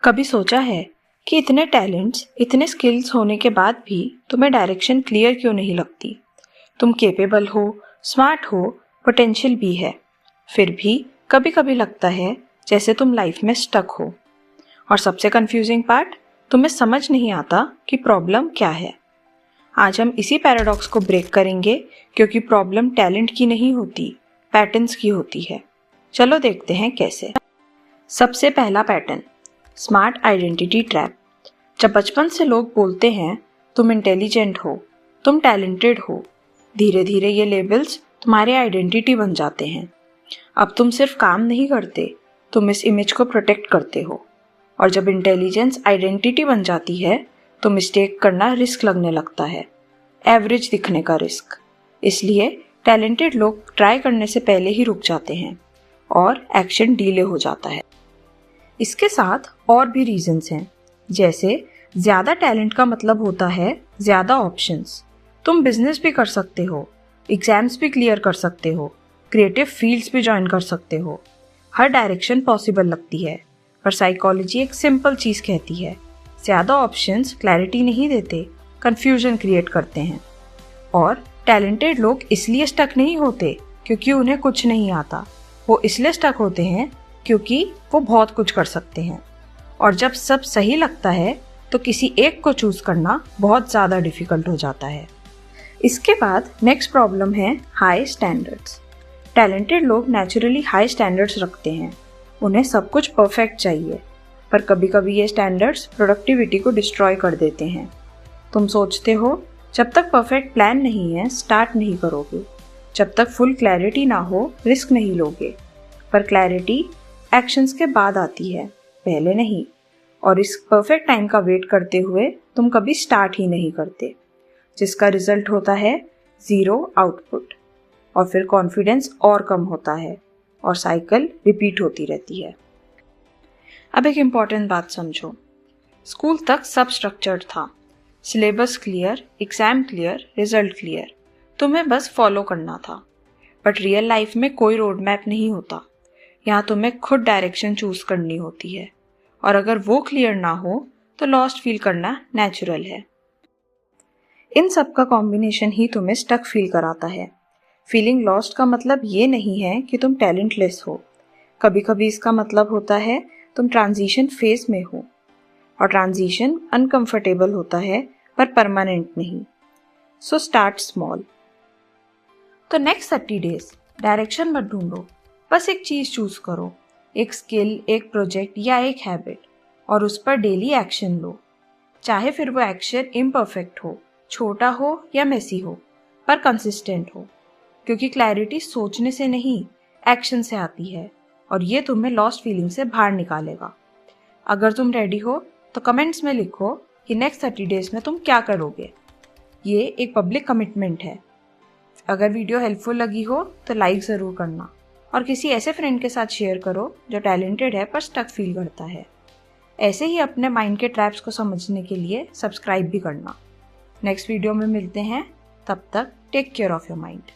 कभी सोचा है कि इतने टैलेंट्स, इतने स्किल्स होने के बाद भी तुम्हें डायरेक्शन क्लियर क्यों नहीं लगती? तुम केपेबल हो, स्मार्ट हो, पोटेंशियल भी है, फिर भी कभी कभी लगता है जैसे तुम लाइफ में स्टक हो। और सबसे कंफ्यूजिंग पार्ट, तुम्हें समझ नहीं आता कि प्रॉब्लम क्या है। आज हम इसी पैराडॉक्स को ब्रेक करेंगे, क्योंकि प्रॉब्लम टैलेंट की नहीं होती, पैटर्न्स की होती है। चलो देखते हैं कैसे। सबसे पहला पैटर्न, स्मार्ट आइडेंटिटी ट्रैप। जब बचपन से लोग बोलते हैं तुम इंटेलिजेंट हो, तुम टैलेंटेड हो, धीरे धीरे ये लेबल्स तुम्हारे आइडेंटिटी बन जाते हैं। अब तुम सिर्फ काम नहीं करते, तुम इस इमेज को प्रोटेक्ट करते हो। और जब इंटेलिजेंस आइडेंटिटी बन जाती है तो मिस्टेक करना रिस्क लगने लगता है, एवरेज दिखने का रिस्क। इसलिए टैलेंटेड लोग ट्राई करने से पहले ही रुक जाते हैं और एक्शन डिले हो जाता है। इसके साथ और भी रीजंस हैं, जैसे ज़्यादा टैलेंट का मतलब होता है ज़्यादा ऑप्शंस। तुम बिजनेस भी कर सकते हो, एग्जाम्स भी क्लियर कर सकते हो, क्रिएटिव फील्ड्स भी ज्वाइन कर सकते हो। हर डायरेक्शन पॉसिबल लगती है, पर साइकोलॉजी एक सिंपल चीज़ कहती है, ज़्यादा ऑप्शंस क्लैरिटी नहीं देते, कन्फ्यूजन क्रिएट करते हैं। और टैलेंटेड लोग इसलिए स्टक नहीं होते क्योंकि उन्हें कुछ नहीं आता, वो इसलिए स्टक होते हैं क्योंकि वो बहुत कुछ कर सकते हैं। और जब सब सही लगता है तो किसी एक को चूज करना बहुत ज़्यादा डिफिकल्ट हो जाता है। इसके बाद नेक्स्ट प्रॉब्लम है हाई स्टैंडर्ड्स। टैलेंटेड लोग नेचुरली हाई स्टैंडर्ड्स रखते हैं, उन्हें सब कुछ परफेक्ट चाहिए, पर कभी कभी ये स्टैंडर्ड्स प्रोडक्टिविटी को डिस्ट्रॉय कर देते हैं। तुम सोचते हो जब तक परफेक्ट प्लान नहीं है स्टार्ट नहीं करोगे, जब तक फुल क्लैरिटी ना हो रिस्क नहीं लोगे, पर क्लैरिटी एक्शंस के बाद आती है, पहले नहीं। और इस परफेक्ट टाइम का वेट करते हुए तुम कभी स्टार्ट ही नहीं करते, जिसका रिजल्ट होता है ज़ीरो आउटपुट, और फिर कॉन्फिडेंस और कम होता है और साइकिल रिपीट होती रहती है। अब एक इम्पॉर्टेंट बात समझो, स्कूल तक सब स्ट्रक्चर्ड था, syllabus clear, exam clear, result clear, तुम्हें बस फॉलो करना था। बट रियल लाइफ में कोई रोड मैप नहीं होता, यहाँ तुम्हें खुद डायरेक्शन चूज करनी होती है, और अगर वो क्लियर ना हो तो लॉस्ट फील करना नेचुरल है। इन सब का कॉम्बिनेशन ही तुम्हें स्टक फील कराता है। फीलिंग लॉस्ट का मतलब ये नहीं है कि तुम टैलेंटलेस हो, कभी कभी इसका मतलब होता है तुम ट्रांजिशन फेज में हो, और ट्रांजिशन अनकंफर्टेबल होता है पर परमानेंट नहीं। So start small. तो नेक्स्ट 30 डेज डायरेक्शन मत ढूंढो, बस एक चीज़ चूज करो, एक स्किल, एक प्रोजेक्ट या एक हैबिट, और उस पर डेली एक्शन लो। चाहे फिर वो एक्शन इम्परफेक्ट हो, छोटा हो या मेसी हो, पर कंसिस्टेंट हो, क्योंकि क्लैरिटी सोचने से नहीं एक्शन से आती है, और ये तुम्हें लॉस्ट फीलिंग से बाहर निकालेगा। अगर तुम रेडी हो तो कमेंट्स में लिखो कि नेक्स्ट 30 डेज में तुम क्या करोगे। ये एक पब्लिक कमिटमेंट है। अगर वीडियो हेल्पफुल लगी हो तो लाइक ज़रूर करना, और किसी ऐसे फ्रेंड के साथ शेयर करो जो टैलेंटेड है पर स्टक फील करता है। ऐसे ही अपने माइंड के ट्रैप्स को समझने के लिए सब्सक्राइब भी करना। नेक्स्ट वीडियो में मिलते हैं, तब तक take care of your mind.